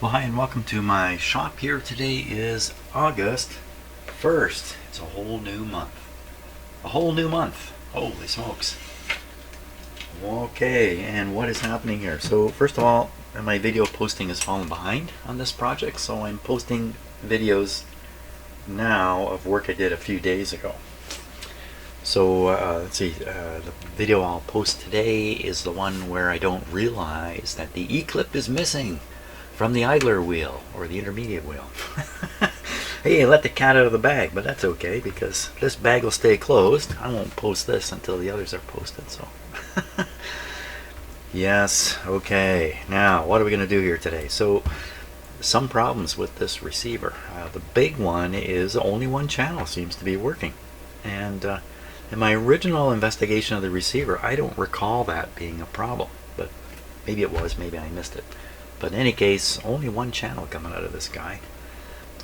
Well, hi and welcome to my shop here. Today is August 1st. It's a whole new month. A whole new month. Holy smokes. Okay, and what is happening here? So first of all, my video posting has fallen behind on this project, so I'm posting videos now of work I did a few days ago. So let's see, the video I'll post today is the one where I don't realize that the E-clip is missing from the idler wheel, or the intermediate wheel. Hey, let the cat out of the bag, but that's okay because this bag will stay closed. I won't post this until the others are posted, so. Yes, okay. Now, what are we going to do here today? So, some problems with this receiver. The big one is only one channel seems to be working. And in my original investigation of the receiver, I don't recall that being a problem. But maybe it was, maybe I missed it. But in any case, only one channel coming out of this guy.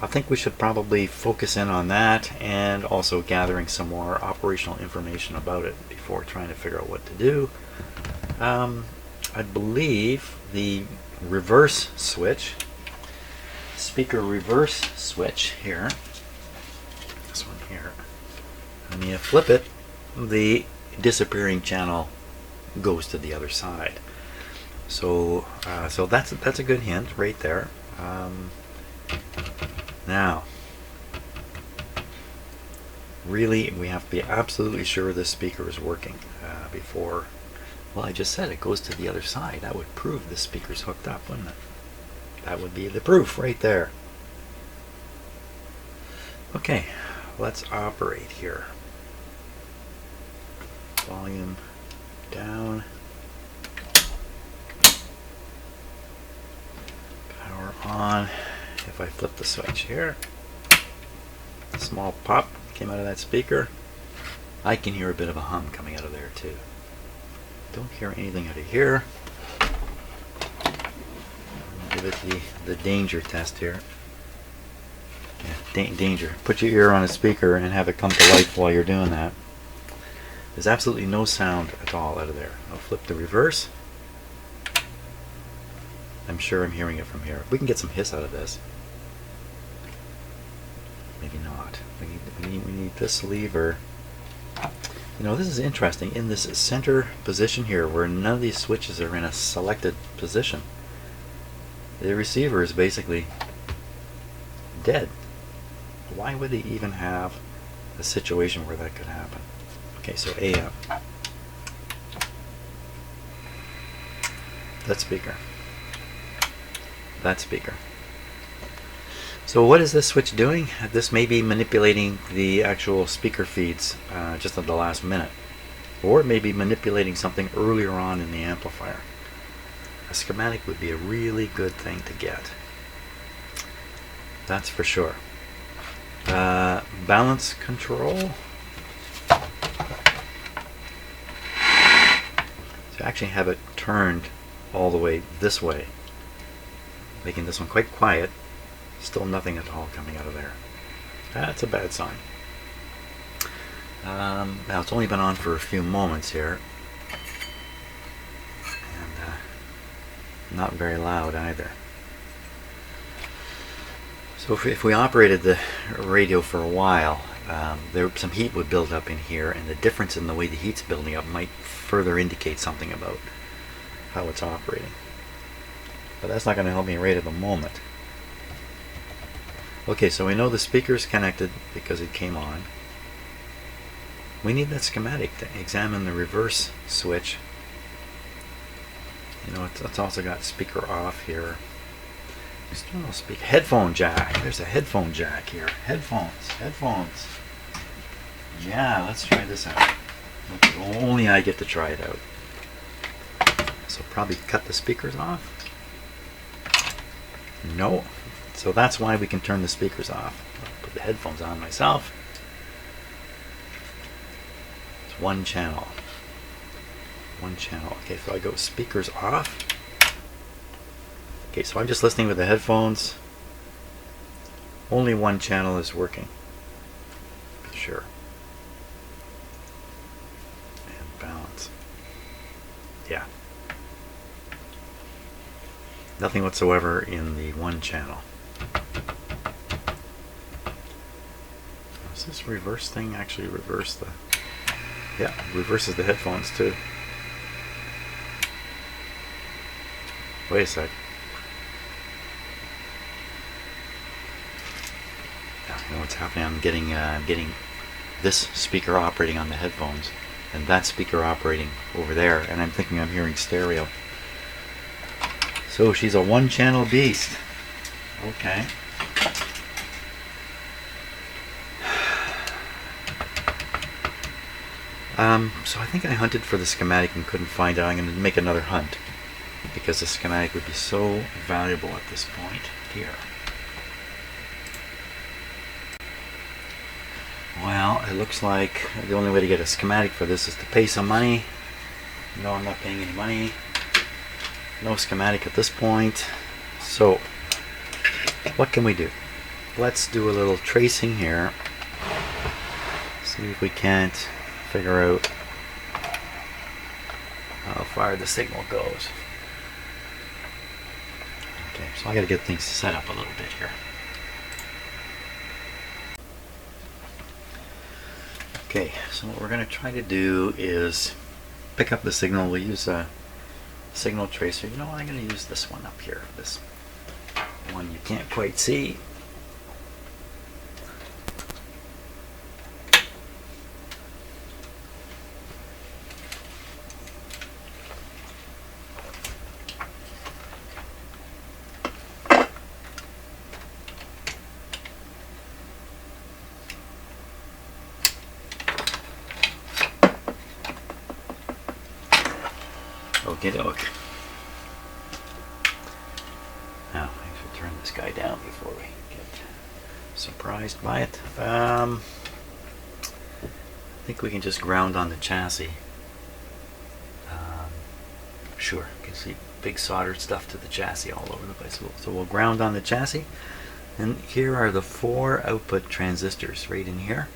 I think we should probably focus in on that and also gathering some more operational information about it before trying to figure out what to do. I believe the reverse switch, speaker reverse switch here, this one here, when you flip it, the disappearing channel goes to the other side. So that's a good hint right there. Now, really, we have to be absolutely sure this speaker is working before. Well, I just said it goes to the other side. That would prove this speaker's hooked up, wouldn't it? That would be the proof right there. Okay, let's operate here. Volume down. On. If I flip the switch here, a small pop came out of that speaker. I can hear a bit of a hum coming out of there too. Don't hear anything out of here. Give it the danger test here. Yeah, danger. Put your ear on a speaker and have it come to life while you're doing that. There's absolutely no sound at all out of there. I'll flip the reverse. I'm sure I'm hearing it from here. We can get some hiss out of this. Maybe not. We need this lever. You know, this is interesting. In this center position here, where none of these switches are in a selected position, the receiver is basically dead. Why would they even have a situation where that could happen? Okay, so AM. That speaker. That speaker. So what is this switch doing? This may be manipulating the actual speaker feeds just at the last minute, or it may be manipulating something earlier on in the amplifier. A schematic would be a really good thing to get. That's for sure. Balance control. So actually have it turned all the way this way, making this one quite quiet. Still nothing at all coming out of there. That's a bad sign. Now it's only been on for a few moments here, and not very loud either. So if we operated the radio for a while, some heat would build up in here, and the difference in the way the heat's building up might further indicate something about how it's operating. But that's not going to help me right at the moment. Okay, so we know the speaker's connected because it came on. We need that schematic to examine the reverse switch. You know, it's also got speaker off here. External speaker, headphone jack. There's a headphone jack here. Headphones. Yeah, let's try this out. Okay, only I get to try it out. So probably cut the speakers off. No. So that's why we can turn the speakers off. I'll put the headphones on myself. It's one channel. Okay, so I go speakers off. Okay, so I'm just listening with the headphones. Only one channel is working. Sure. And balance. Yeah. Nothing whatsoever in the one channel. Does this reverse thing actually reverse the... Yeah, it reverses the headphones too. Wait a sec. Now, you know what's happening? I'm getting this speaker operating on the headphones, and that speaker operating over there, and I'm thinking I'm hearing stereo. So she's a one-channel beast. Okay. So I think I hunted for the schematic and couldn't find it. I'm going to make another hunt because the schematic would be so valuable at this point here. Well, it looks like the only way to get a schematic for this is to pay some money. No, I'm not paying any money. No schematic at this point. So, what can we do? Let's do a little tracing here. See if we can't figure out how far the signal goes. Okay, so I gotta get things set up a little bit here. Okay, so what we're going to try to do is pick up the signal. We'll use a signal tracer. You know what, I'm going to use this one up here. This one you can't quite see. Okie doke. Now, I should turn this guy down before we get surprised by it. I think we can just ground on the chassis. Sure, you can see big soldered stuff to the chassis all over the place. So we'll ground on the chassis. And here are the 4 output transistors right in here.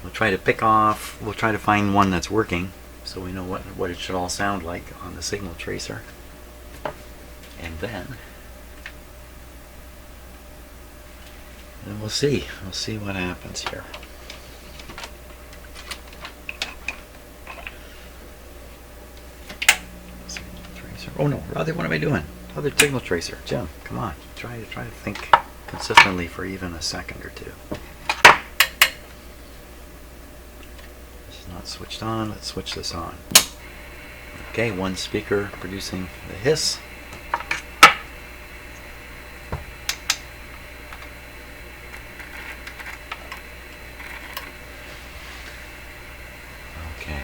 We'll try to we'll try to find one that's working, so we know what it should all sound like on the signal tracer. And then we'll see what happens here. Signal tracer. Oh no, rather, what am I doing? Other signal tracer. Jim, come on. Try to think consistently for even a second or two. Not switched on. Let's switch this on. Okay, one speaker producing the hiss. Okay.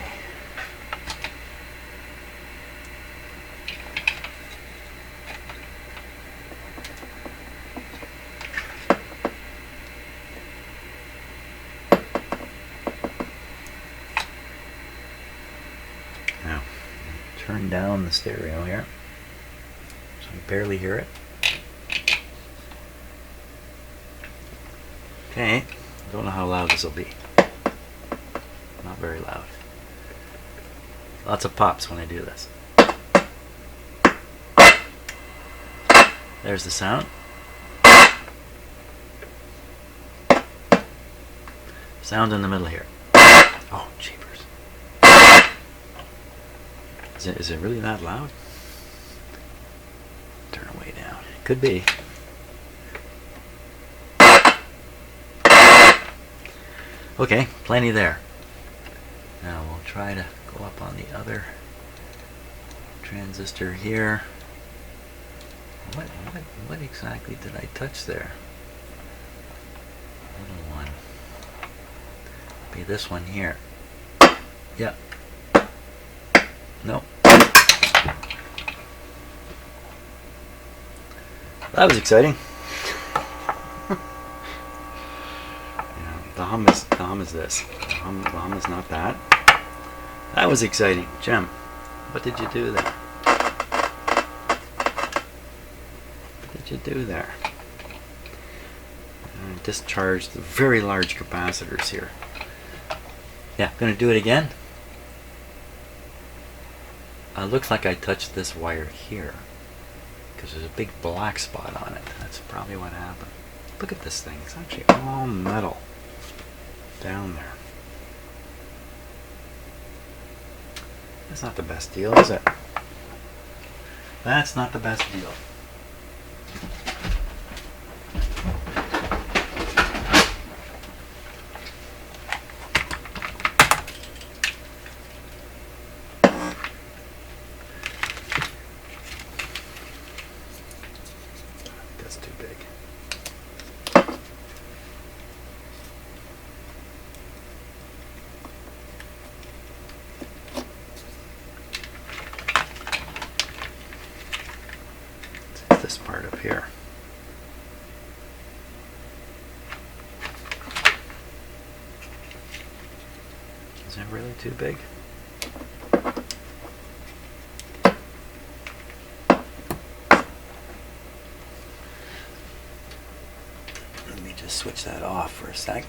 Now, turn down the stereo here, so I barely hear it. Okay, don't know how loud this will be. Not very loud. Lots of pops when I do this. There's the sound. Sound in the middle here. Oh, jeepers. Is it really that loud? Turn way down. Could be. Okay, plenty there. Now we'll try to go up on the other transistor here. What exactly did I touch there? Little one. Be this one here. Yeah. Nope. That was exciting. Yeah, the hum is this. The hum is not that. That was exciting. Jim, what did you do there? What did you do there? I discharged the very large capacitors here. Yeah, gonna do it again. Looks like I touched this wire here, because there's a big black spot on it. That's probably what happened. Look at this thing. It's actually all metal down there. That's not the best deal, is it? That's not the best deal. That's too big. This part up here. Is that really too big? Let me just switch that off for a sec.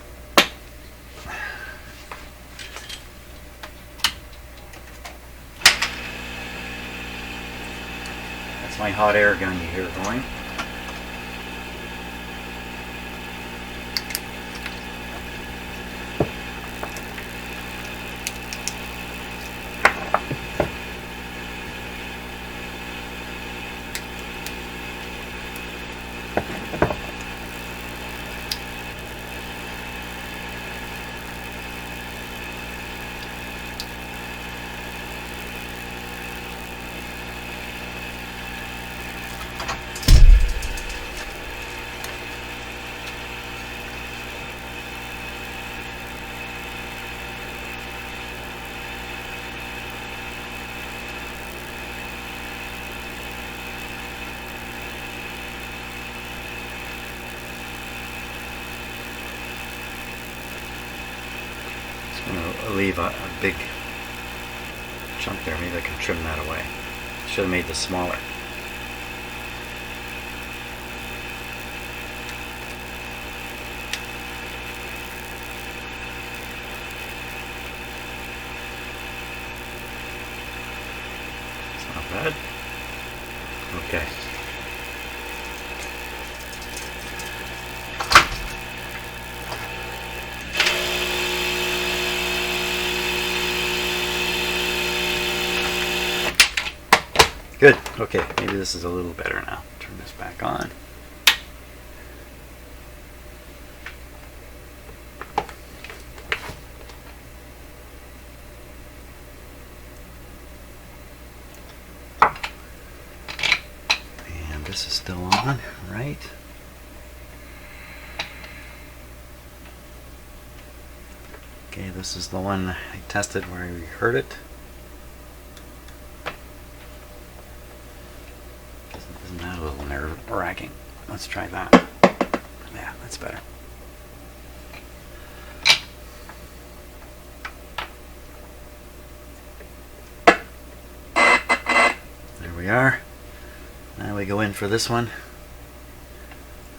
That's my hot air gun you hear going. I'm going to leave a big chunk there. Maybe I can trim that away. Should have made this smaller. It's not bad. Okay. Good. Okay, maybe this is a little better now. Turn this back on. And this is still on, right? Okay, this is the one I tested where we heard it. Isn't that a little nerve-wracking? Let's try that. Yeah, that's better. There we are. Now we go in for this one.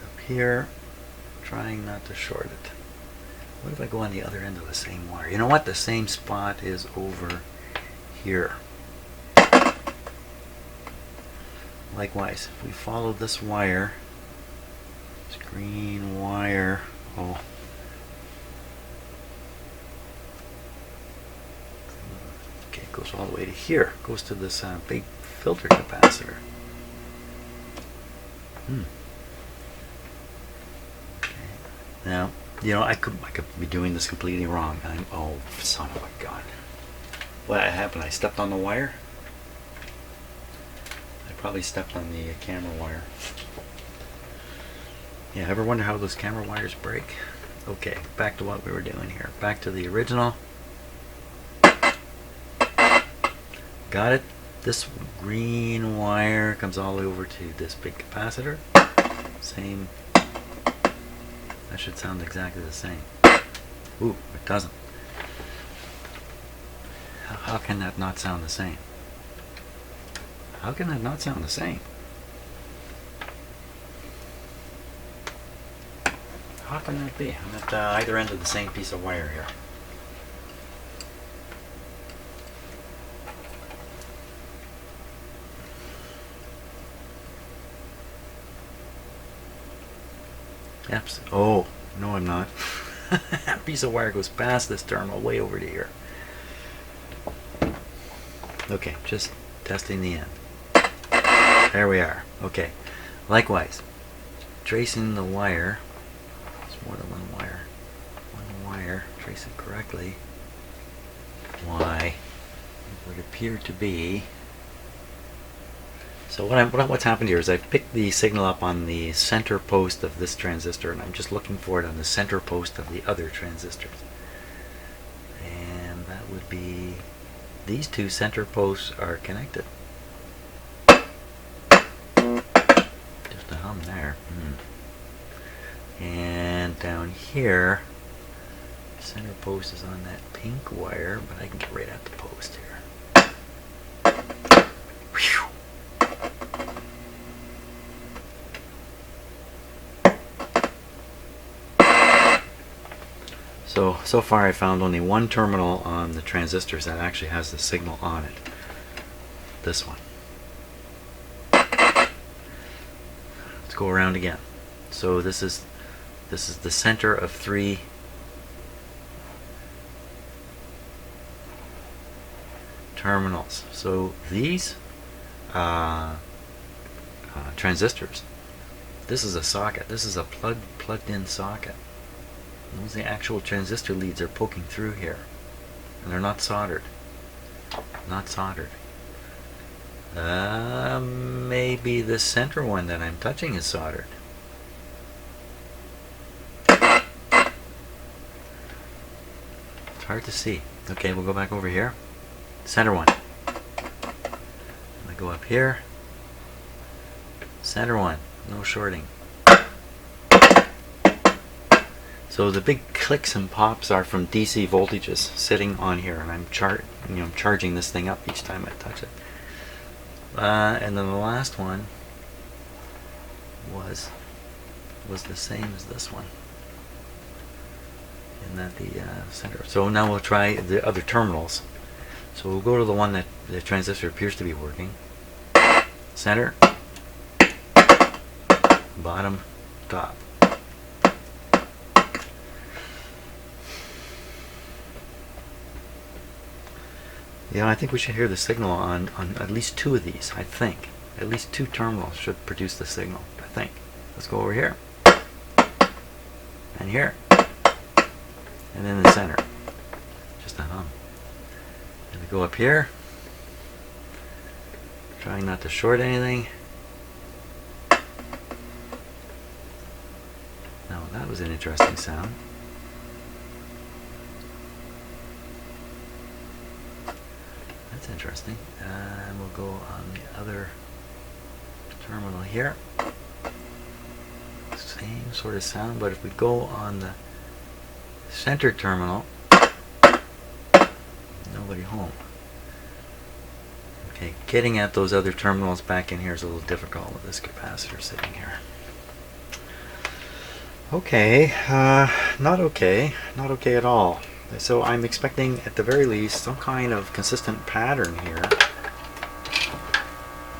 Up here, trying not to short it. What if I go on the other end of the same wire? You know what? The same spot is over here. Likewise, if we follow this wire, this green wire, oh, okay, it goes all the way to here. It goes to this big filter capacitor. Okay. Now, you know, I could be doing this completely wrong. Oh, son of a gun! What happened? I stepped on the wire. Probably stepped on the camera wire. Yeah, ever wonder how those camera wires break? Okay, back to what we were doing here. Back to the original. Got it? This green wire comes all the way over to this big capacitor. Same. That should sound exactly the same. Ooh, it doesn't. How can that not sound the same? How can that not sound the same? How can that be? I'm at either end of the same piece of wire here. F's. Oh, no I'm not. That piece of wire goes past this terminal way over to here. Okay, just testing the end. There we are. Okay. Likewise, tracing the wire. It's more than one wire. One wire. Trace it correctly. Y would appear to be. So what's happened here is I've picked the signal up on the center post of this transistor, and I'm just looking for it on the center post of the other transistors. And that would be, these two center posts are connected. Just a hum there. And down here, center post is on that pink wire, but I can get right at the post here. Whew. So far I found only one terminal on the transistors that actually has the signal on it. This one. Let's go around again. So this is the center of 3 terminals. So these transistors, this is a socket. This is a plugged in socket. Those the actual transistor leads are poking through here, and they're not soldered. Not soldered. Maybe the center one that I'm touching is soldered. It's hard to see. Okay, we'll go back over here. Center one. I go up here. Center one. No shorting. So the big clicks and pops are from DC voltages sitting on here, and I'm charging this thing up each time I touch it. And then the last one was the same as this one, in that the center. So now we'll try the other terminals. So we'll go to the one that the transistor appears to be working. Center, bottom, top. Yeah, I think we should hear the signal on at least 2 of these, I think. At least 2 terminals should produce the signal, I think. Let's go over here. And here. And in the center. Just a hum. And we go up here. Trying not to short anything. Now, that was an interesting sound. That's interesting. And we'll go on the other terminal here. Same sort of sound, but if we go on the center terminal, nobody home. Okay, getting at those other terminals back in here is a little difficult with this capacitor sitting here. Okay, not okay at all. So I'm expecting at the very least some kind of consistent pattern here,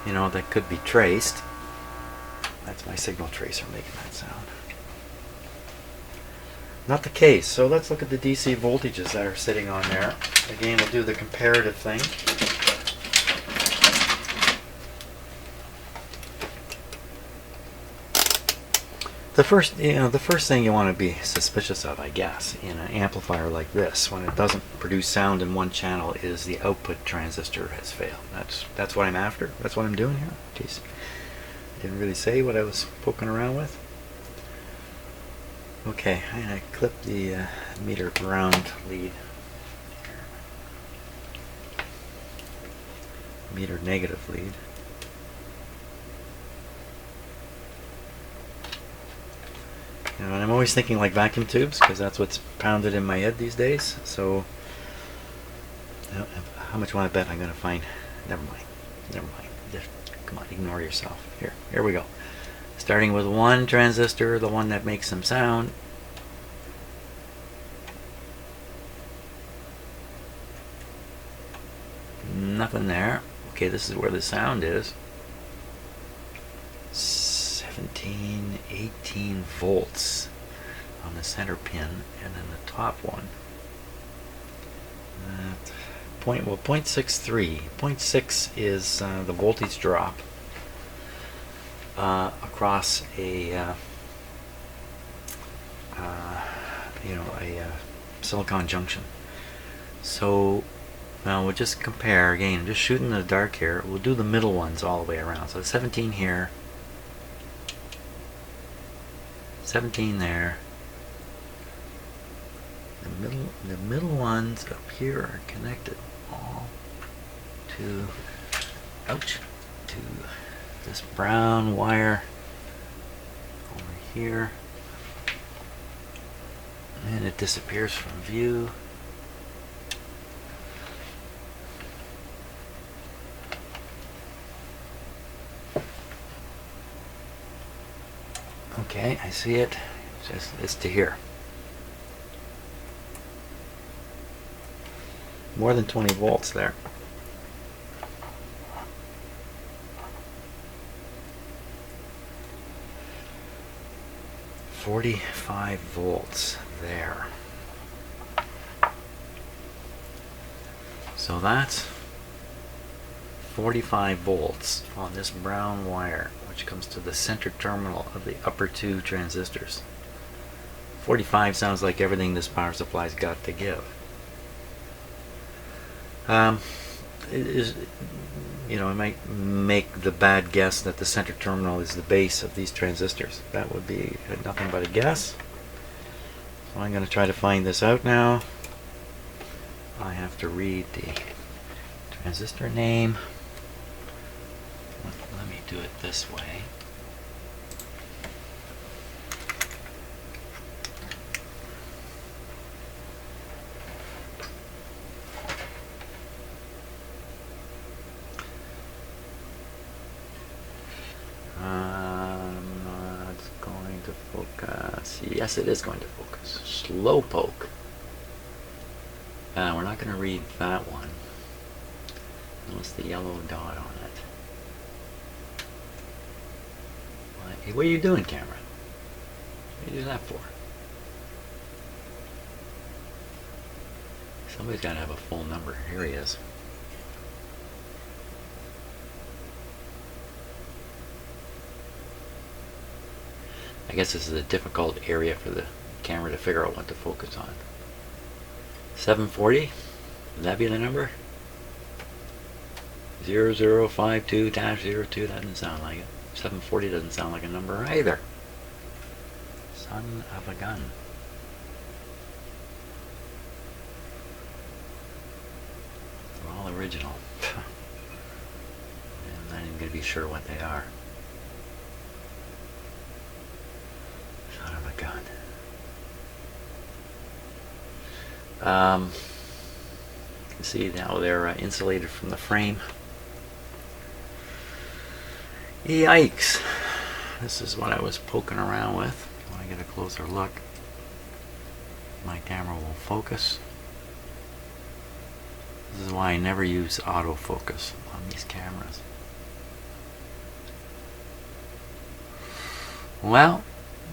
you know, that could be traced. That's my signal tracer making that sound. Not the case. So let's look at the DC voltages that are sitting on there. Again, we'll do the comparative thing. The first thing you want to be suspicious of, I guess, in an amplifier like this, when it doesn't produce sound in one channel, is the output transistor has failed. That's what I'm after. That's what I'm doing here. Jeez, I didn't really say what I was poking around with. Okay, I'm gonna clip the meter ground lead. Meter negative lead. You know, and I'm always thinking like vacuum tubes, because that's what's pounded in my head these days. So, how much want to bet I'm going to find? Never mind. Just, come on, ignore yourself. Here we go. Starting with one transistor, the one that makes some sound. Nothing there. Okay, this is where the sound is. 70 17, 18 volts on the center pin, and then the top one. 0.63. 0.6 is the voltage drop across a silicon junction. So now we'll just compare again. I'm just shooting in the dark here. We'll do the middle ones all the way around. So 17 here, 17 there. The middle ones up here are connected all to this brown wire over here, and it disappears from view. Okay, I see it. It's to here. More than 20 volts there. $45 volts there. So that's 45 volts on this brown wire, which comes to the center terminal of the upper two transistors. 45 sounds like everything this power supply's got to give. I might make the bad guess that the center terminal is the base of these transistors. That would be nothing but a guess. So I'm going to try to find this out now. I have to read the transistor name. Let me do it this way. It's going to focus. Yes, it is going to focus. Slow poke. We're not going to read that one. Notice the yellow dot on it. Hey, what are you doing, camera? What are you doing that for? Somebody's got to have a full number. Here he is. I guess this is a difficult area for the camera to figure out what to focus on. 740? Would that be the number? 0052-02 doesn't sound like it. 740 doesn't sound like a number either. Son of a gun. They're all original. I'm not even going to be sure what they are. Son of a gun. You can see now they're insulated from the frame. Yikes! This is what I was poking around with. When I get a closer look, my camera will focus. This is why I never use autofocus on these cameras. Well,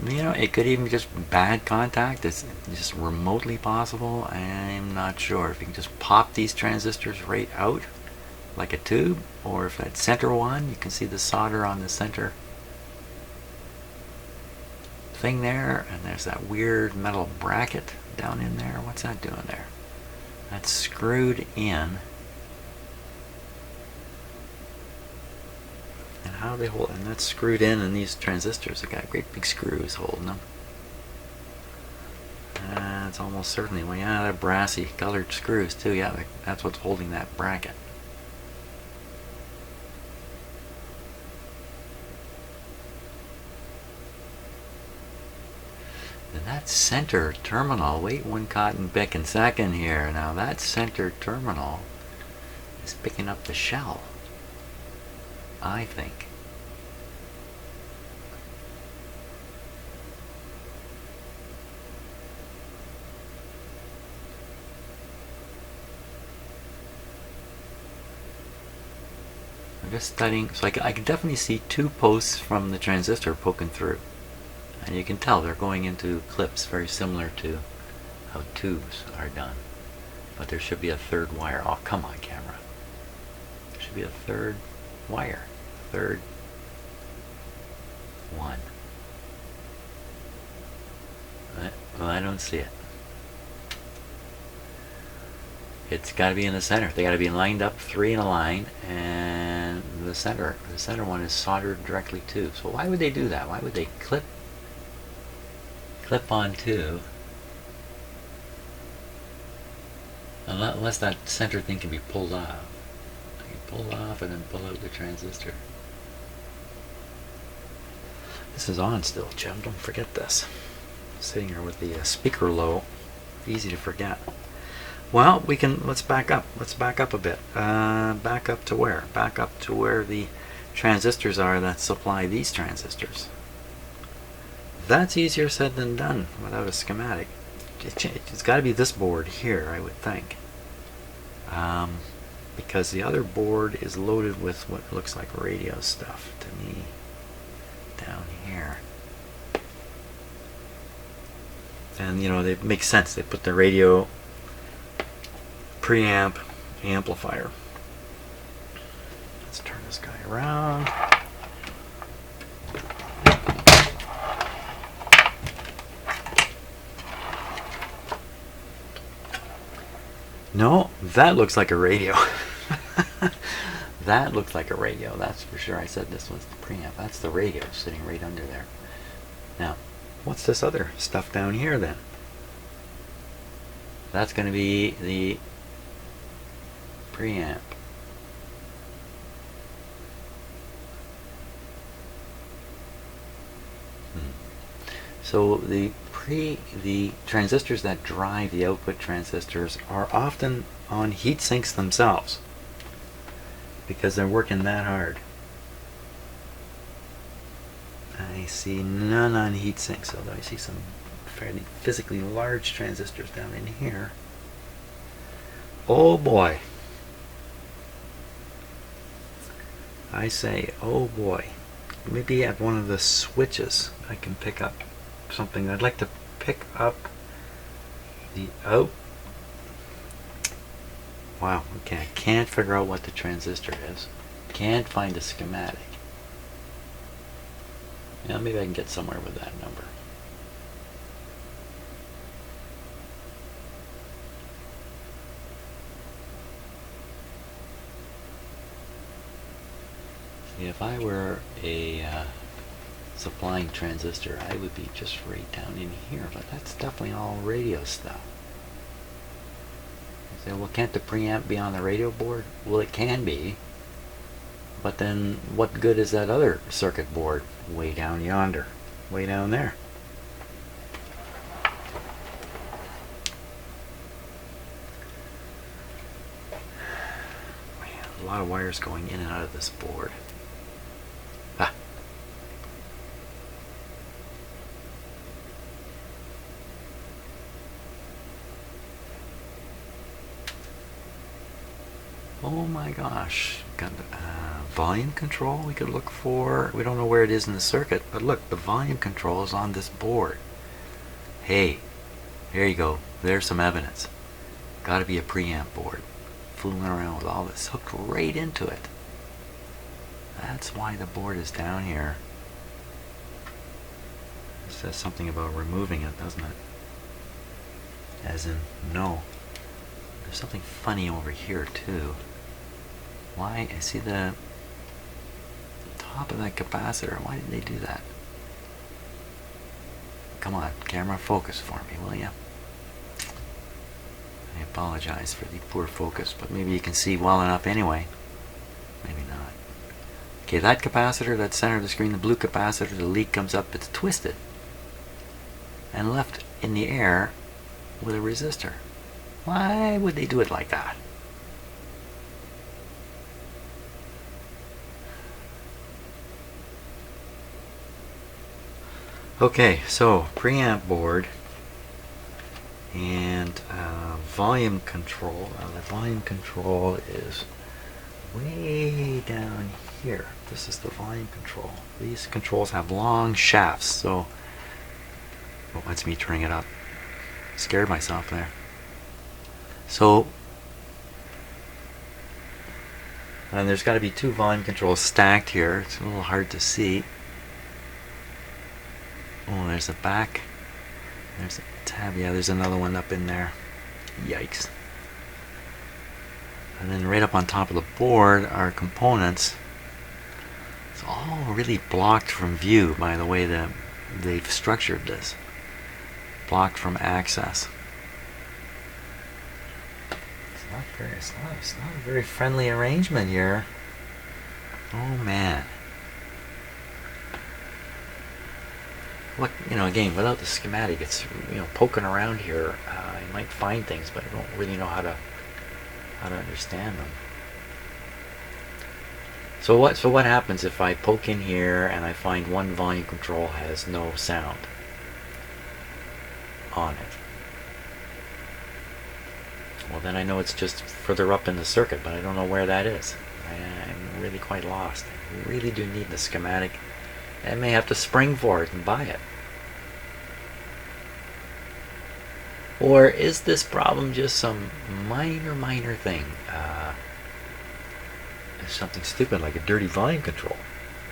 it could even be just bad contact. It's just remotely possible. I'm not sure. If you can just pop these transistors right out like a tube, or if that center one, you can see the solder on the center thing there, and there's that weird metal bracket down in there. What's that doing there? That's screwed in. And how do they hold? And that's screwed in, and these transistors have got great big screws holding them. It's almost certainly, well, yeah, they're brassy colored screws too. Yeah, that's what's holding that bracket. And that center terminal, wait one cotton picking second here. Now that center terminal is picking up the shell, I think. just studying, so I can definitely see two posts from the transistor poking through. And you can tell they're going into clips very similar to how tubes are done. But there should be a third wire. Oh, come on, camera. There should be a third wire. Third one. Well, I don't see it. It's got to be in the center. They got to be lined up, 3 in a line, and the center one is soldered directly to. So why would they do that? Why would they clip on to, unless that center thing can be pulled off? You can pull off and then pull out the transistor. This is on still, Jim. Don't forget this. I'm sitting here with the speaker low. Easy to forget. Well, let's back up. Let's back up a bit. Back up to where? Back up to where the transistors are that supply these transistors. That's easier said than done without a schematic. It's got to be this board here, I would think. Because the other board is loaded with what looks like radio stuff to me down here. And you know, they make sense. They put the radio preamp amplifier. Let's turn this guy around. No, that looks like a radio. That looks like a radio, that's for sure. I said this was the preamp. That's the radio sitting right under there. Now, what's this other stuff down here then? That's going to be the preamp. So the transistors that drive the output transistors are often on heat sinks themselves because they're working that hard. I see none on heat sinks, although I see some fairly physically large transistors down in here. Oh boy. I say, oh boy. Maybe at one of the switches I can pick up something. I'd like to pick up the out. Wow, okay, I can't figure out what the transistor is. Can't find a schematic. Yeah, maybe I can get somewhere with that number. See, if I were a supplying transistor, I would be just right down in here, but that's definitely all radio stuff. You say, well, can't the preamp be on the radio board? Well, it can be, but then what good is that other circuit board way down yonder, way down there? Man, a lot of wires going in and out of this board. Ah. Oh my gosh, got volume control we could look for. We don't know where it is in the circuit, but look, the volume control is on this board. Hey, there you go. There's some evidence. Got to be a preamp board. Fooling around with all this, hooked right into it. That's why the board is down here. It says something about removing it, doesn't it? As in, no. There's something funny over here too. Why? I see the top of that capacitor. Why did they do that? Come on, camera, focus for me, will you? I apologize for the poor focus, but maybe you can see well enough anyway. Maybe not. Okay, that capacitor, that center of the screen, the blue capacitor, the lead comes up, it's twisted and left in the air with a resistor. Why would they do it like that? Okay, so preamp board and volume control. The volume control is way down here. This is the volume control. These controls have long shafts, so oh, that's me turning it up. Scared myself there. So, and there's got to be two volume controls stacked here. It's a little hard to see. Oh, there's a back. There's a tab. Yeah, there's another one up in there. Yikes. And then right up on top of the board are components. It's all really blocked from view by the way that they've structured this. Blocked from access. It's not a very friendly arrangement here. Oh man. Look, again, without the schematic, it's poking around here. You might find things, but I don't really know how to understand them. So what happens if I poke in here and I find one volume control has no sound on it? Well, then I know it's just further up in the circuit, but I don't know where that is. I'm really quite lost. I really do need the schematic. I may have to spring for it and buy it. Or is this problem just some minor thing? It's something stupid like a dirty volume control.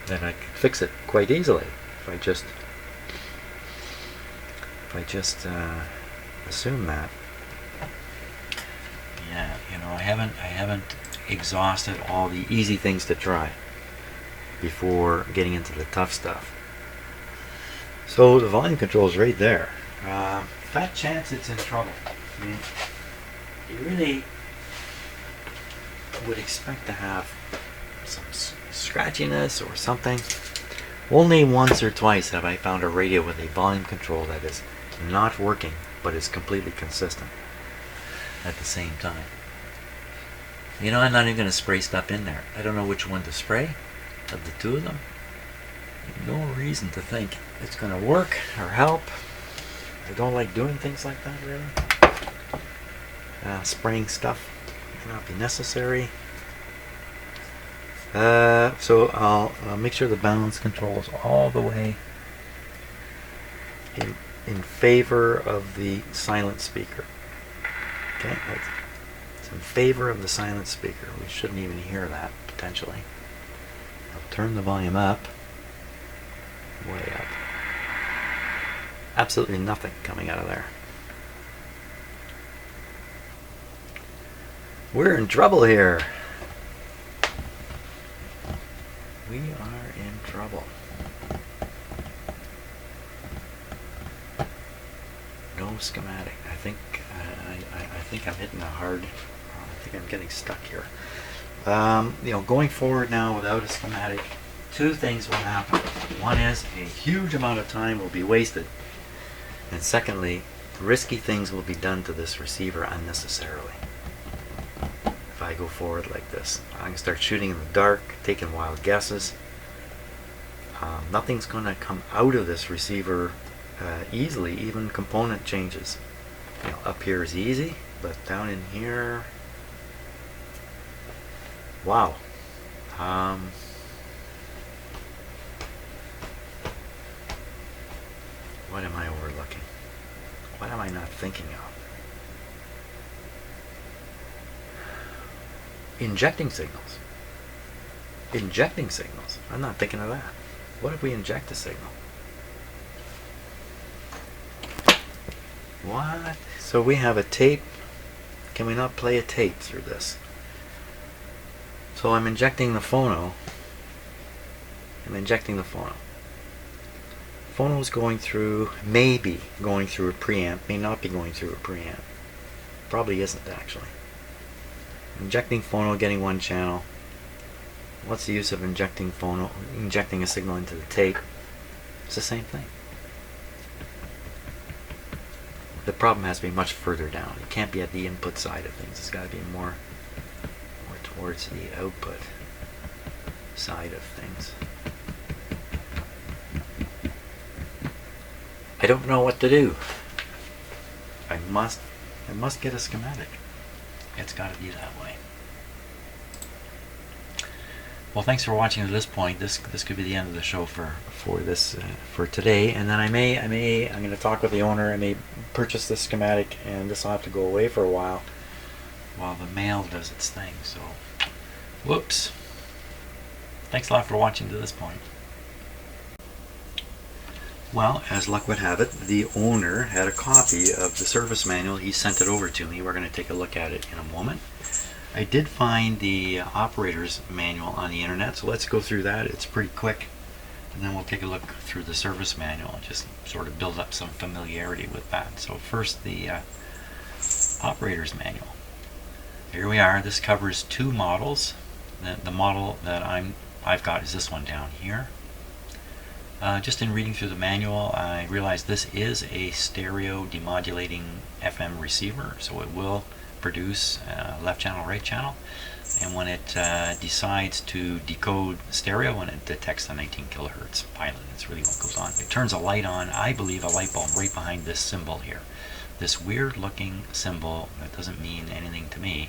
Then I can fix it quite easily if I just assume that. Yeah, I haven't exhausted all the easy things to try before getting into the tough stuff. So the volume control is right there. Fat chance it's in trouble. I mean, you really would expect to have some scratchiness or something. Only once or twice have I found a radio with a volume control that is not working but is completely consistent at the same time. I'm not even going to spray stuff in there. I don't know which one to spray of the two of them. No reason to think it's going to work or help. I don't like doing things like that, really. Spraying stuff may not be necessary. So I'll make sure the balance control is all the way in favor of the silent speaker. Okay, it's in favor of the silent speaker. We shouldn't even hear that, potentially. I'll turn the volume up, way up. Absolutely nothing coming out of there. We're in trouble here. We are in trouble. No schematic. I think I'm hitting a hard. I think I'm getting stuck here. Going forward now without a schematic, two things will happen. One is a huge amount of time will be wasted, and secondly, risky things will be done to this receiver unnecessarily. If I go forward like this, I can start shooting in the dark, taking wild guesses. Nothing's going to come out of this receiver easily, even component changes. Up here is easy, but down in here, wow. What am I overlooking? What am I not thinking of? Injecting signals. Injecting signals. I'm not thinking of that. What if we inject a signal? What? So we have a tape. Can we not play a tape through this? So I'm injecting the phono. I'm injecting the phono. Phono is going through, maybe going through a preamp, may not be going through a preamp. Probably isn't actually. Injecting phono, getting one channel. What's the use of injecting phono, injecting a signal into the tape? It's the same thing. The problem has to be much further down. It can't be at the input side of things. It's got to be more towards the output side of things. I don't know what to do. I must get a schematic. It's got to be that way. Well, thanks for watching to this point. This could be the end of the show for today. And then I'm going to talk with the owner. I may purchase this schematic, and this will have to go away for a while the mail does its thing. So, whoops. Thanks a lot for watching to this point. Well, as luck would have it, the owner had a copy of the service manual. He sent it over to me. We're going to take a look at it in a moment. I did find the operator's manual on the internet, so let's go through that. It's pretty quick, and then we'll take a look through the service manual and just sort of build up some familiarity with that. So first, the operator's manual. Here we are. This covers two models. The model that I've got is this one down here. Just in reading through the manual, I realized this is a stereo demodulating FM receiver, so it will produce left channel, right channel, and when it decides to decode stereo, when it detects the 19 kilohertz pilot, that's really what goes on. It turns a light on, I believe a light bulb right behind this symbol here. This weird looking symbol that doesn't mean anything to me,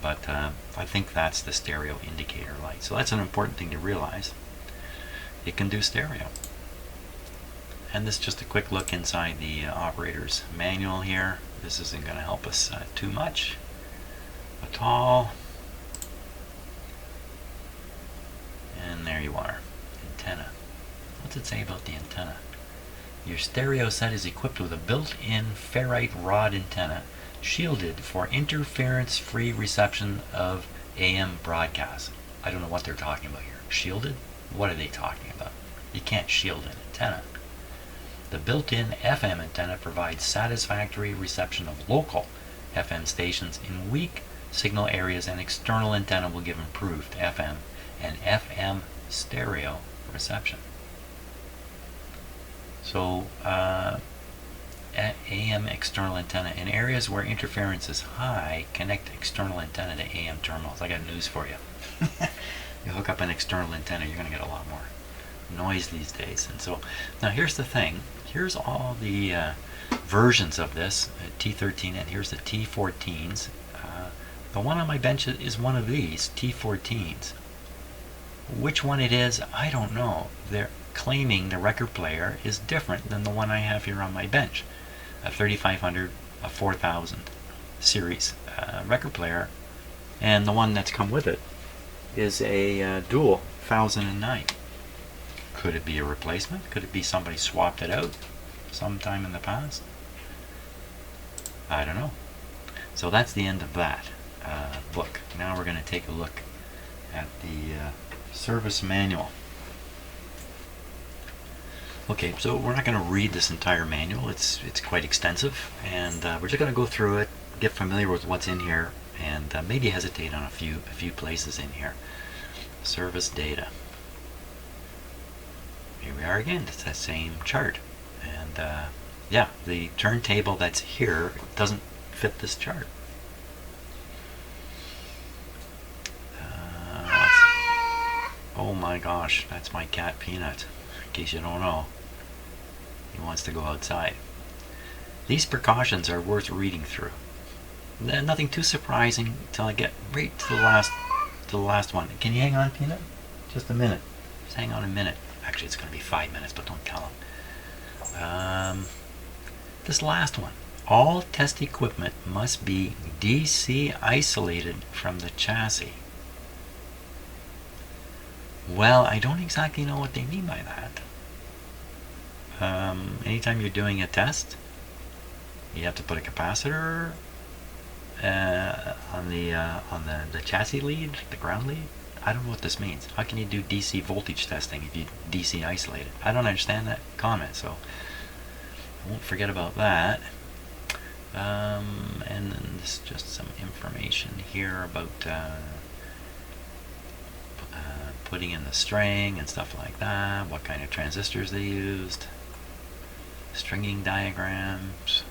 but I think that's the stereo indicator light. So that's an important thing to realize. It can do stereo. And this is just a quick look inside the operator's manual here. This isn't going to help us too much at all. And there you are. Antenna. What's it say about the antenna? Your stereo set is equipped with a built-in ferrite rod antenna shielded for interference-free reception of AM broadcasts. I don't know what they're talking about here. Shielded? What are they talking about? You can't shield an antenna. The built-in FM antenna provides satisfactory reception of local FM stations in weak signal areas, and external antenna will give improved FM and FM stereo reception. So AM external antenna. In areas where interference is high, connect external antenna to AM terminals. I got news for you. You hook up an external antenna, you're going to get a lot more noise these days. And so now here's the thing. Here's all the versions of this T13, and here's the T14s. The one on my bench is one of these T14s. Which one it is, I don't know. They're claiming the record player is different than the one I have here on my bench. A 3500, a 4000 series record player, and the one that's come with it is a dual 1009. Could it be a replacement? Could it be somebody swapped it out sometime in the past? I don't know. So that's the end of that book. Now we're going to take a look at the service manual. Okay, so we're not going to read this entire manual. It's quite extensive, and we're just going to go through it, get familiar with what's in here, and maybe hesitate on a few places in here. Service data. Here we are again. It's that same chart, and yeah, the turntable that's here doesn't fit this chart. Oh my gosh, that's my cat Peanut, in case you don't know. He wants to go outside. These precautions are worth reading through. Nothing too surprising until I get right to the last one. Can you hang on, Peanut? Just a minute. Just hang on a minute. Actually, it's going to be 5 minutes, but don't tell him. This last one. All test equipment must be DC isolated from the chassis. Well, I don't exactly know what they mean by that. Anytime you're doing a test, you have to put a capacitor on the chassis lead, the ground lead. I don't know what this means. How can you do DC voltage testing if you DC isolate it? I don't understand that comment, so I won't forget about that. And then this is just some information here about putting in the string and stuff like that, what kind of transistors they used, stringing diagrams.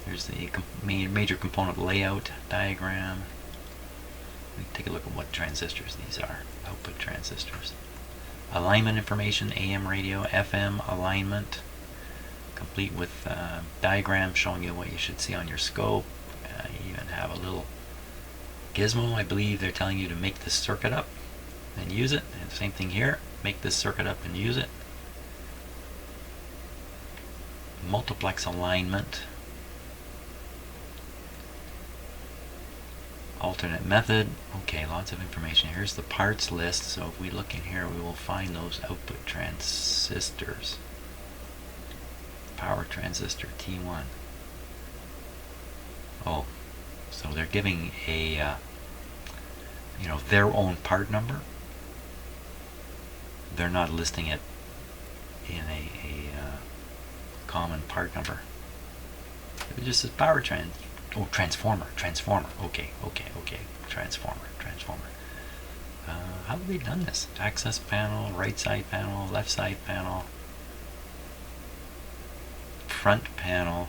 Here's the major component layout diagram. We can take a look at what transistors these are, output transistors. Alignment information, AM radio, FM alignment, complete with diagrams showing you what you should see on your scope. You even have a little gizmo. I believe they're telling you to make this circuit up. and use it. And same thing here. Make this circuit up and use it. Multiplex alignment. Alternate method. Okay, lots of information. Here's the parts list. So if we look in here, we will find those output transistors. Power transistor T1. Oh, so they're giving a their own part number. They're not listing it in a common part number. It just says power transformer. Okay, transformer. How have they done this? Access panel, right side panel, left side panel, front panel,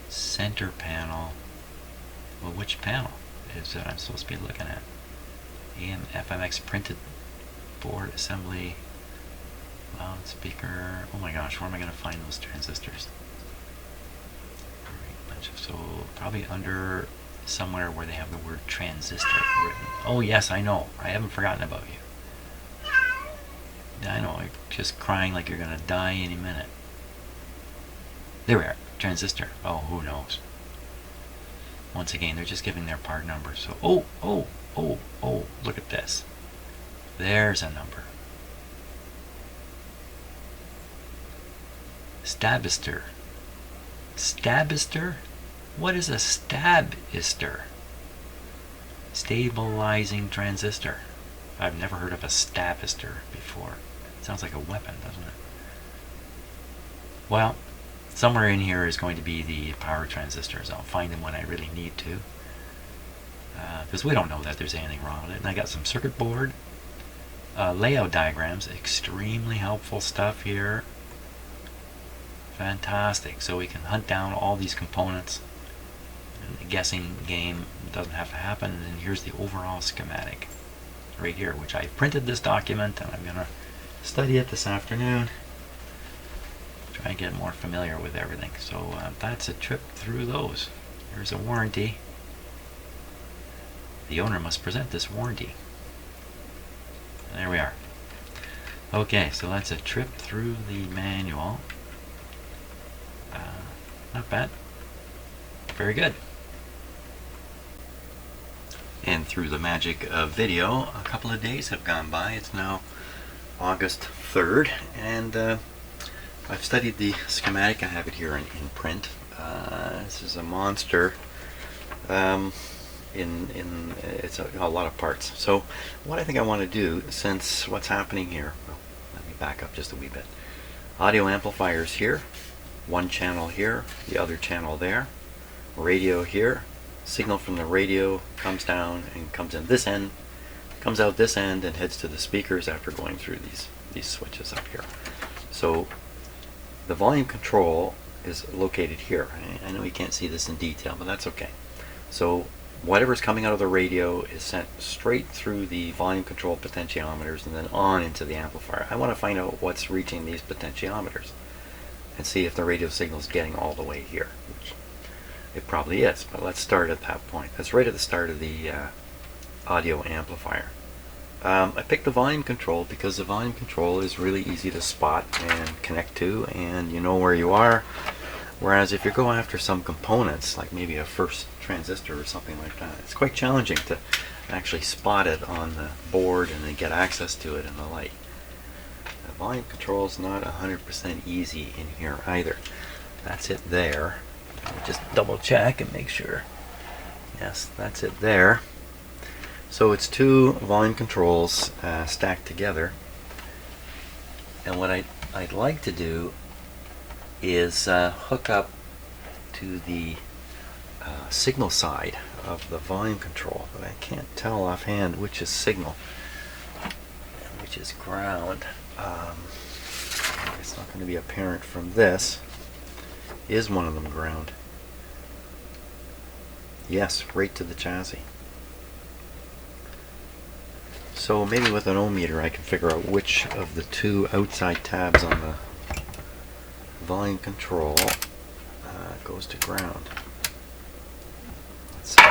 center panel. Well, which panel is that I'm supposed to be looking at? AM, FMX printed board assembly, loudspeaker. Oh my gosh, where am I going to find those transistors? So probably under somewhere where they have the word transistor written. Oh yes, I know. I haven't forgotten about you. I know, you're just crying like you're going to die any minute. There we are. Transistor. Oh, who knows? Once again, they're just giving their part number. So, oh, look at this. There's a number. Stabistor. Stabistor? What is a stabistor? Stabilizing transistor. I've never heard of a stabistor before. It sounds like a weapon, doesn't it? Well, somewhere in here is going to be the power transistors. I'll find them when I really need to. Because we don't know that there's anything wrong with it. And I got some circuit board layout diagrams. Extremely helpful stuff here. Fantastic. So we can hunt down all these components. And the guessing game doesn't have to happen. And then here's the overall schematic right here, which I printed this document and I'm going to study it this afternoon. Try and get more familiar with everything. So that's a trip through those. Here's a warranty. The owner must present this warranty. And there we are. Okay, so that's a trip through the manual. Not bad. Very good. And through the magic of video, a couple of days have gone by. It's now August 3rd, and I've studied the schematic. I have it here in print. This is a monster. It's a lot of parts. So what I think I want to do, since what's happening here, well, let me back up just a wee bit. Audio amplifiers here, one channel here, the other channel there, radio here, signal from the radio comes down and comes in this end, comes out this end and heads to the speakers after going through these switches up here. So the volume control is located here. I know you can't see this in detail, but that's okay. So whatever's coming out of the radio is sent straight through the volume control potentiometers and then on into the amplifier. I want to find out what's reaching these potentiometers and see if the radio signal is getting all the way here, which it probably is, but let's start at that point. That's right at the start of the audio amplifier. I picked the volume control because the volume control is really easy to spot and connect to, and you know where you are. Whereas if you go after some components, like maybe a first transistor or something like that, it's quite challenging to actually spot it on the board and then get access to it and the like. The volume control is not 100% easy in here either. That's it there. Just double check and make sure. Yes, that's it there. So it's two volume controls stacked together. And what I'd like to do is hook up to the signal side of the volume control, but I can't tell offhand which is signal and which is ground. It's not going to be apparent from this. Is one of them ground? Yes, right to the chassis. So maybe with an ohm meter I can figure out which of the two outside tabs on the volume control goes to ground. Let's see.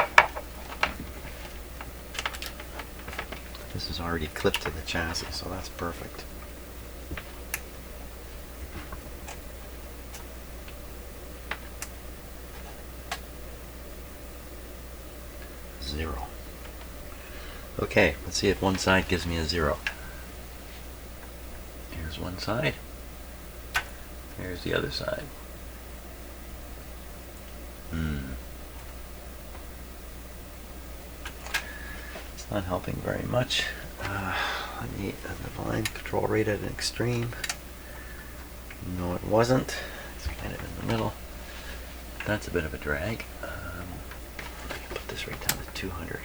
This is already clipped to the chassis, so that's perfect. Zero. Okay, let's see if one side gives me a 0. Here's one side. Here's the other side. It's not helping very much. I need the volume control rate at an extreme. No, it wasn't. It's kind of in the middle. That's a bit of a drag. Let me put this right down to 200.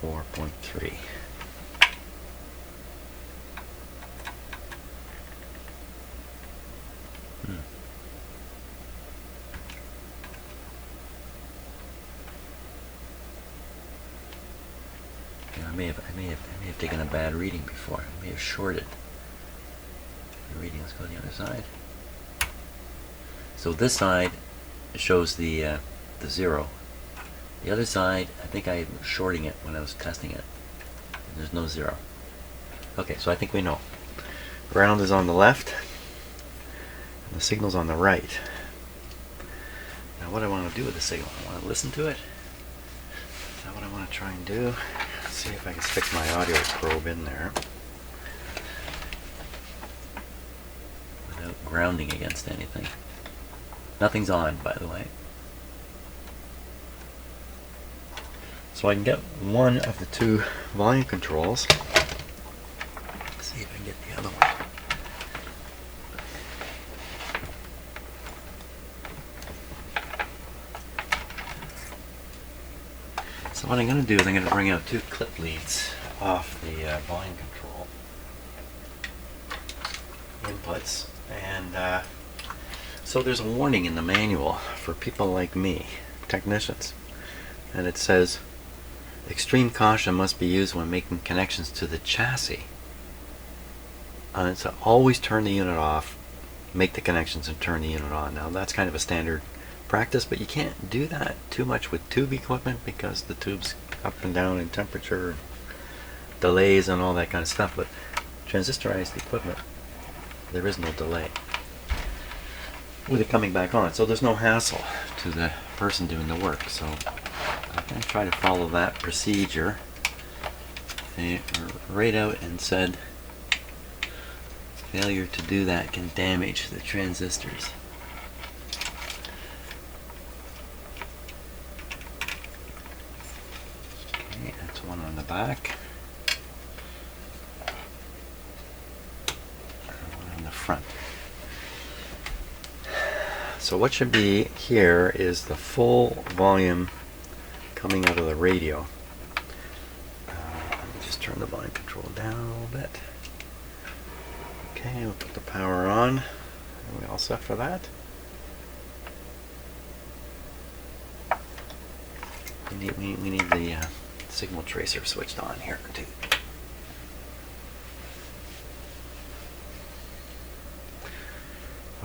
4.3. Yeah, I may have taken a bad reading before. I may have shorted the reading. Let's go to the other side. So this side shows the 0. The other side, I think I was shorting it when I was testing it. There's no 0. Okay, so I think we know. Ground is on the left, and the signal's on the right. Now what I want to do with the signal, I want to listen to it. Is that what I want to try and do? Let's see if I can stick my audio probe in there without grounding against anything. Nothing's on, by the way. So I can get one of the two volume controls. Let's see if I can get the other one. So what I'm going to do is I'm going to bring out 2 clip leads off the volume control inputs, and so there's a warning in the manual for people like me, technicians, and it says extreme caution must be used when making connections to the chassis. So always turn the unit off, make the connections, and turn the unit on. Now that's kind of a standard practice, but you can't do that too much with tube equipment because the tube's up and down in temperature, delays and all that kind of stuff. But transistorized equipment, there is no delay with it coming back on, so there's no hassle to the person doing the work. So I'm going to try to follow that procedure. They right out and said failure to do that can damage the transistors. Okay, that's one on the back. And one on the front. So what should be here is the full volume coming out of the radio. Let me just turn the volume control down a little bit. Okay, we'll put the power on. Are we all set for that? We need the signal tracer switched on here too.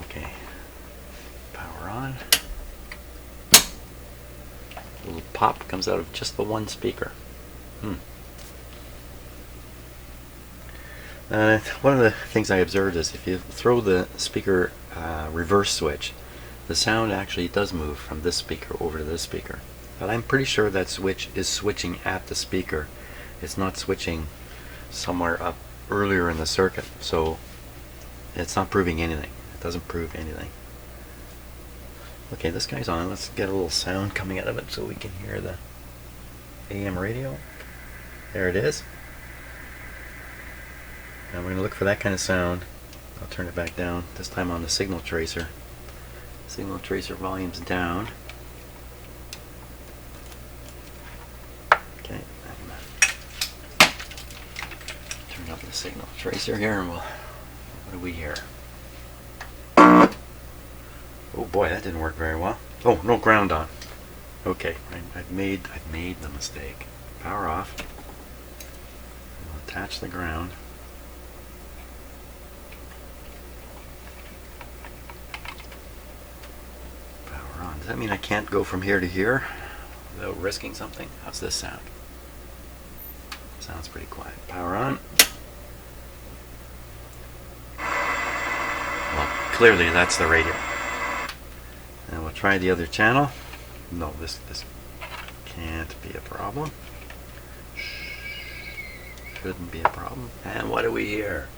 Okay, power on. A little pop comes out of just the one speaker. One of the things I observed is if you throw the speaker reverse switch, the sound actually does move from this speaker over to this speaker. But I'm pretty sure that switch is switching at the speaker. It's not switching somewhere up earlier in the circuit. So it's not proving anything. It doesn't prove anything. Okay, this guy's on. Let's get a little sound coming out of it so we can hear the AM radio. There it is. Now we're going to look for that kind of sound. I'll turn it back down, this time on the signal tracer. Signal tracer volume's down. Okay, I'm going to turn up the signal tracer here and what do we hear? Oh boy, that didn't work very well. Oh, no ground on. Okay, I've made the mistake. Power off. We'll attach the ground. Does that mean I can't go from here to here without risking something? How's this sound? Sounds pretty quiet. Power on. Well, clearly that's the radio. And we'll try the other channel. No, this can't be a problem. Shouldn't be a problem. And what do we hear?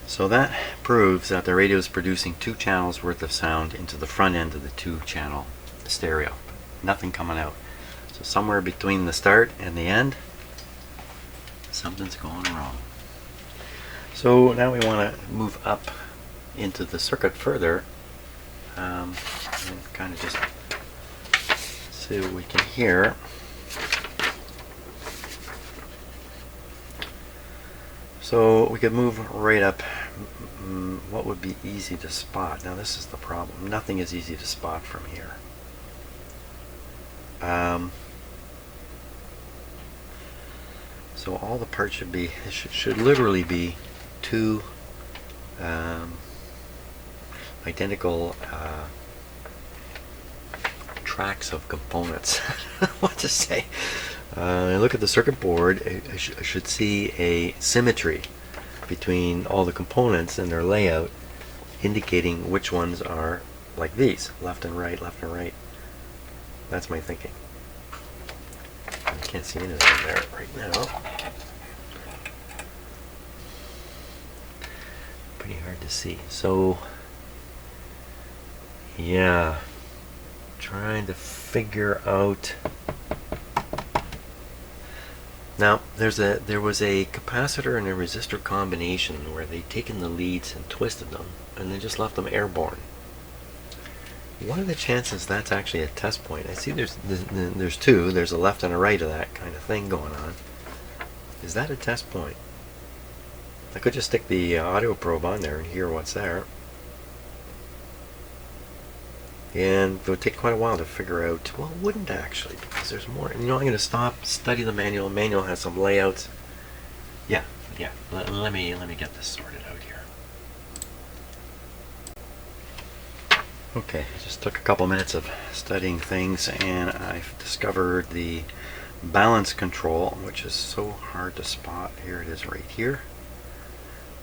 So that proves that the radio is producing 2 channels worth of sound into the front end of the 2-channel stereo. Nothing coming out. So somewhere between the start and the end, something's going wrong. So now we want to move up into the circuit further and kind of just see what we can hear. So we could move right up. What would be easy to spot? Now this is the problem. Nothing is easy to spot from here. So all the parts should literally be 2 identical tracks of components. What to say? Look at the circuit board. I should see a symmetry between all the components and their layout, indicating which ones are like these, left and right, left and right. That's my thinking. I can't see anything there right now. Pretty hard to see. So yeah, trying to figure out. Now there was a capacitor and a resistor combination where they'd taken the leads and twisted them and then just left them airborne. What are the chances that's actually a test point? I see there's 2. There's a left and a right of that kind of thing going on. Is that a test point? I could just stick the audio probe on there and hear what's there. And it would take quite a while to figure out. Well, it wouldn't actually, because there's more. You know, I'm going to stop, study the manual. The manual has some layouts. Yeah. Let me get this sorted out here. Okay, just took a couple minutes of studying things, and I've discovered the balance control, which is so hard to spot. Here it is, right here.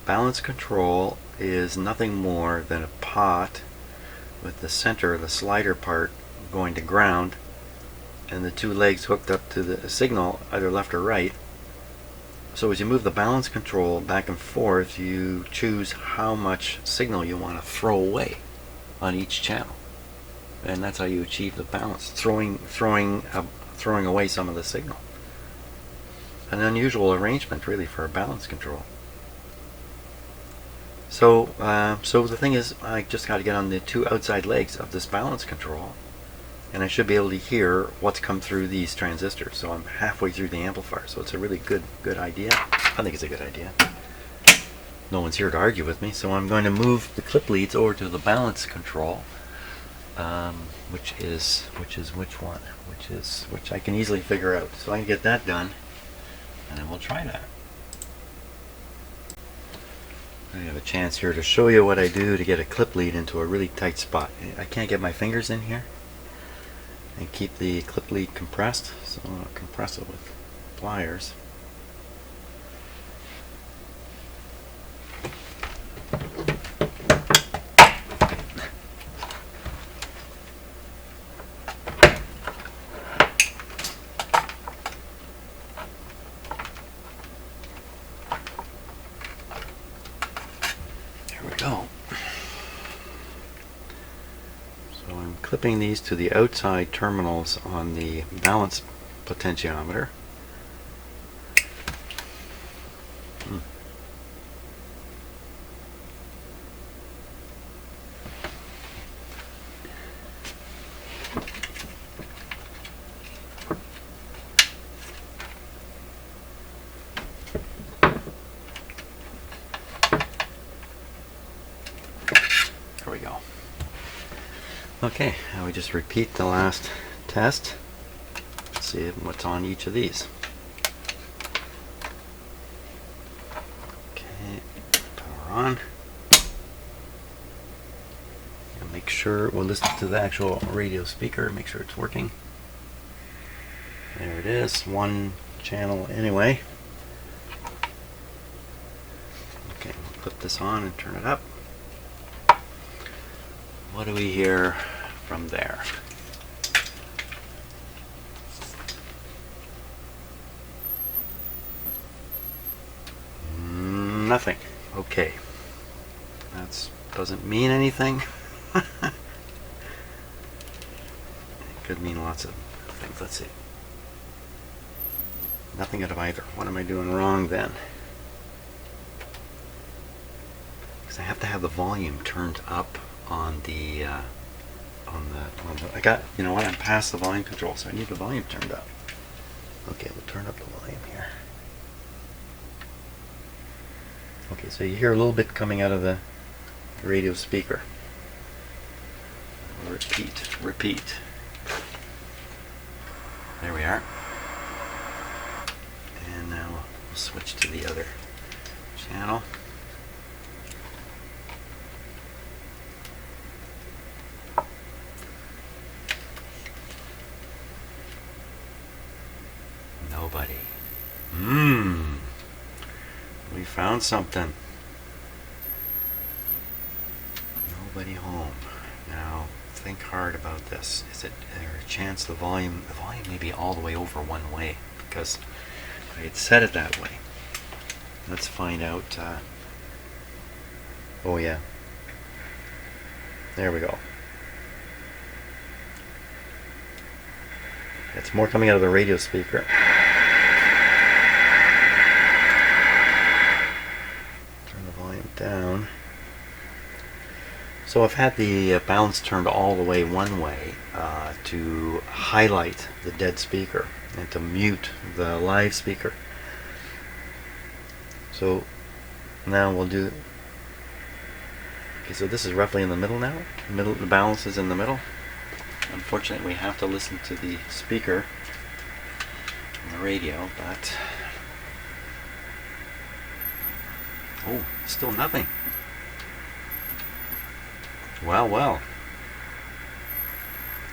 Balance control is nothing more than a pot with the center, the slider part, going to ground, and the 2 legs hooked up to the signal, either left or right. So as you move the balance control back and forth, you choose how much signal you want to throw away on each channel, and that's how you achieve the balance. Throwing away some of the signal. An unusual arrangement, really, for a balance control. So the thing is, I just got to get on the 2 outside legs of this balance control, and I should be able to hear what's come through these transistors. So I'm halfway through the amplifier, so it's a really good idea. I think it's a good idea. No one's here to argue with me, so I'm going to move the clip leads over to the balance control, which I can easily figure out. So I can get that done, and then we'll try that. I have a chance here to show you what I do to get a clip lead into a really tight spot. I can't get my fingers in here and keep the clip lead compressed, so I'm going to compress it with pliers. Clipping these to the outside terminals on the balance potentiometer. There we go. Okay, now we just repeat the last test. Let's see what's on each of these. Okay, power on. And make sure, we'll listen to the actual radio speaker, make sure it's working. There it is, one channel anyway. Okay, we'll put this on and turn it up. What do we hear from there? Nothing. Okay. That doesn't mean anything. It could mean lots of things. Let's see. Nothing out of either. What am I doing wrong then? Because I have to have the volume turned up on the I got, you know what, I'm past the volume control, so I need the volume turned up. Okay, we'll turn up the volume here. Okay, so you hear a little bit coming out of the radio speaker. Repeat. There we are. And now we'll switch to the other channel. Nobody. We found something. Nobody home. Now think hard about this. Is there a chance the volume may be all the way over one way, because I had set it that way. Let's find out. Oh yeah. There we go. It's more coming out of the radio speaker. Turn the volume down. So I've had the balance turned all the way one way to highlight the dead speaker and to mute the live speaker. So now we'll do. Okay, so this is roughly in the middle now. The balance is in the middle. Unfortunately, we have to listen to the speaker on the radio, but oh, still nothing. Well.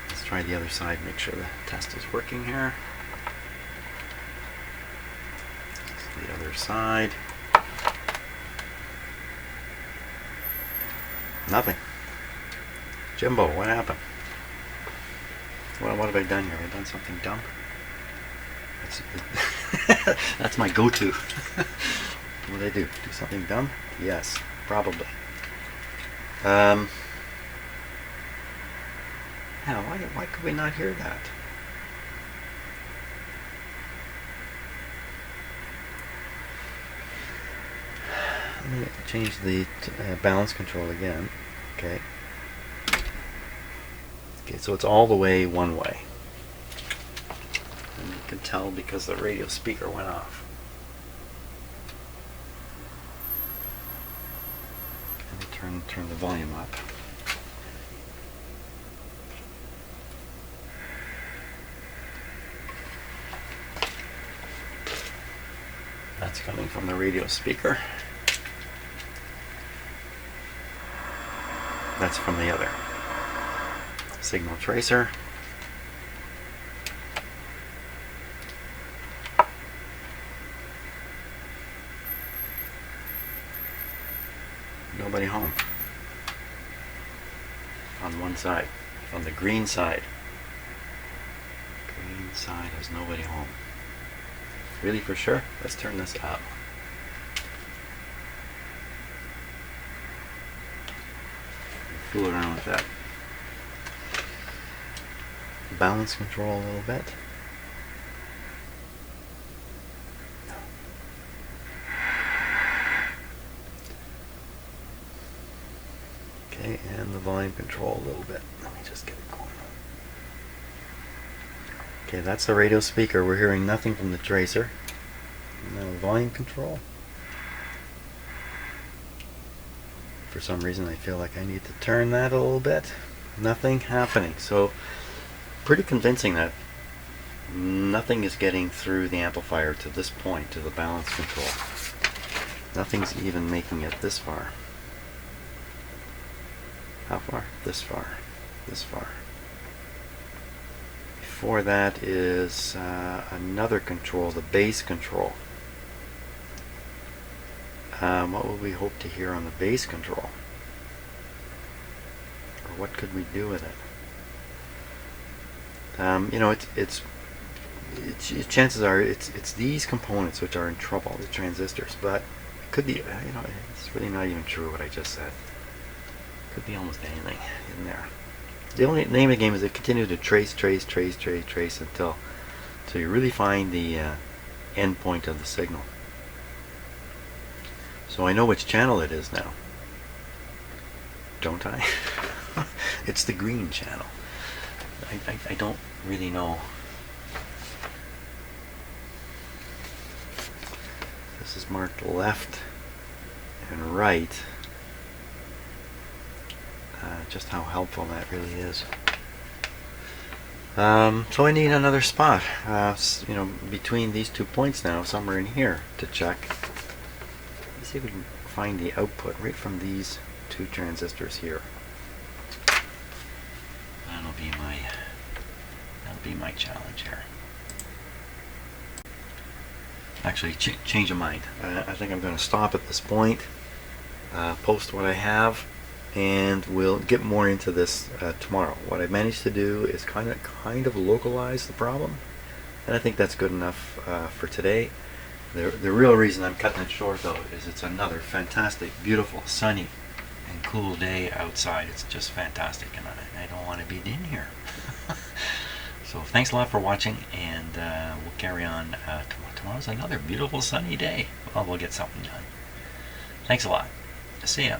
Let's try the other side, make sure the test is working here. The other side. Nothing. Jimbo, what happened? Well, what have I done here? Have I done something dumb? That's my go-to. What did I do? Do something dumb? Yes, probably. Yeah, why could we not hear that? Let me change the balance control again. Okay. Okay, so it's all the way one way. And you can tell because the radio speaker went off. Let me turn the volume up. That's coming from the radio speaker. That's from the other signal tracer. Nobody home. On one side. On the green side. Green side has nobody home. Really, for sure? Let's turn this up. Fool around with that. Balance control a little bit. Okay, and the volume control a little bit. Let me just get it going. Okay, that's the radio speaker. We're hearing nothing from the tracer. Now volume control. For some reason I feel like I need to turn that a little bit. Nothing happening. So pretty convincing that nothing is getting through the amplifier to this point, to the balance control. Nothing's even making it this far. How far? This far. This far. Before that is another control, the bass control. What would we hope to hear on the bass control? Or what could we do with it? You know, chances are it's these components which are in trouble, the transistors. But it could be, you know, it's really not even true what I just said. It could be almost anything in there. The only name of the game is to continue to trace until you really find the end point of the signal. So I know which channel it is now, don't I? It's the green channel. I don't really know. This is marked left and right. Just how helpful that really is. So I need another spot, you know, between these 2 points now, somewhere in here to check. Let's see if we can find the output right from these 2 transistors here. That'll be my challenge here. Actually, change of mind. I think I'm going to stop at this point, post what I have, and we'll get more into this tomorrow. What I managed to do is kind of localize the problem, and I think that's good enough for today. The real reason I'm cutting it short, though, is it's another fantastic, beautiful, sunny, and cool day outside. It's just fantastic, and I don't want to be in here. So thanks a lot for watching, and we'll carry on. Tomorrow's another beautiful, sunny day. Well, we'll get something done. Thanks a lot. See ya.